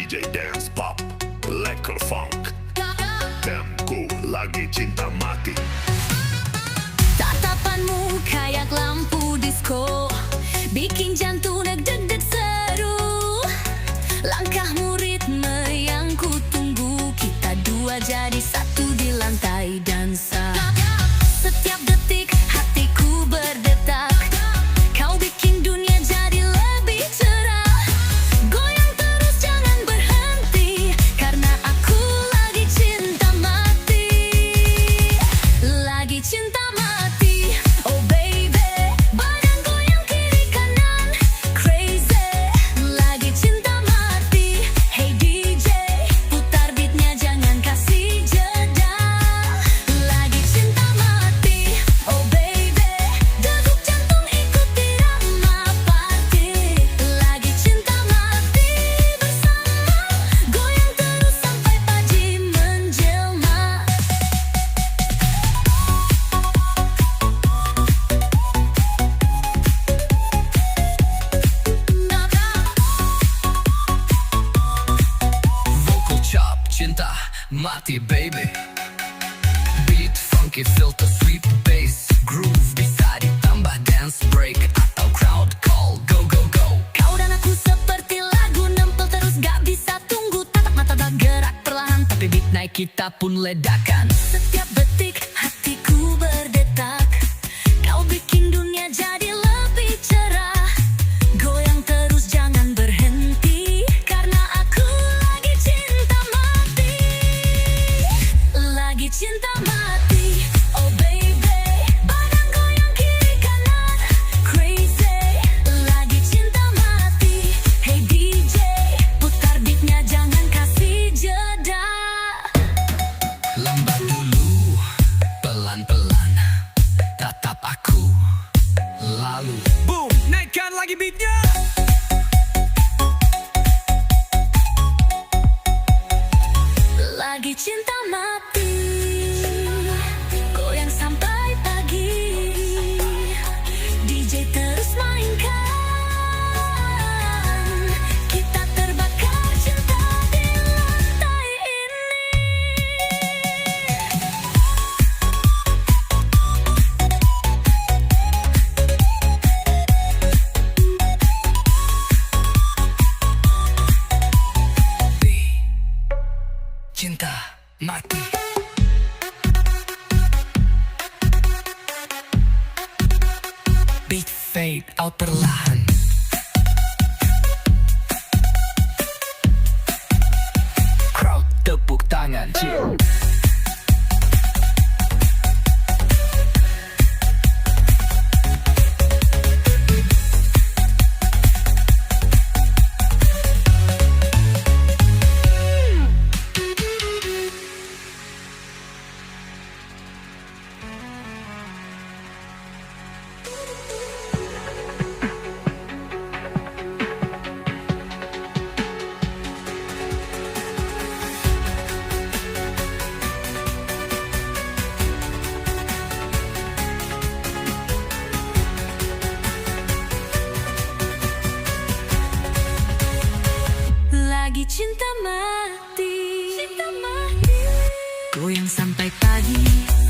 DJ dance pop, lekker funk. Temku lagi cinta mati. Tatapanmu kayak lampu disco, bikin jantung deg-deg seru. Langkahmu ritme yang ku tunggu, kita dua jadi satu di lantai dansa. Setiap detik hatiku berdetak, kau bikin dunia jadi lebih cerah. Goyang terus jangan berhenti, karena aku lagi cinta mati. Lagi cinta mati, oh baby. Badan goyang kiri kanan, crazy. Lagi cinta mati, hey DJ, putar beatnya jangan kasih jeda. Lagi cinta mati, oh baby. Degup jantung ikuti irama party. Lagi cinta mati bersama, goyang terus sampai pagi menjelma. Vocal chop, cinta mati baby. Beat funky, filter sweet bass. Groove bisa ditambah dance break atau crowd call. Go go go. Kau dan aku seperti lagu nempel terus gak bisa tunggu. Tatap mata bergerak perlahan, tapi beat naik kita pun ledakan. Setiap detik hatiku berdetak, kau bikin dunia jadi lebih cerah. Goyang terus jangan berhenti, karena aku lagi cinta mati. Lagi cinta mati, oh baby. Badan goyang kiri kanan, crazy. Lagi cinta mati, hey DJ, putar beatnya jangan kasih jeda. Lambat dulu, pelan-pelan. Tatap aku, lalu boom, naikkan lagi beatnya. Lagi cinta mati, goyang sampai pagi. DJ terus mainkan, kita terbakar cinta di lantai ini. Cinta mati. Beat fade out perlahan. Crowd tepuk tangan, chill. Lagi cinta mati, goyang sampai pagi.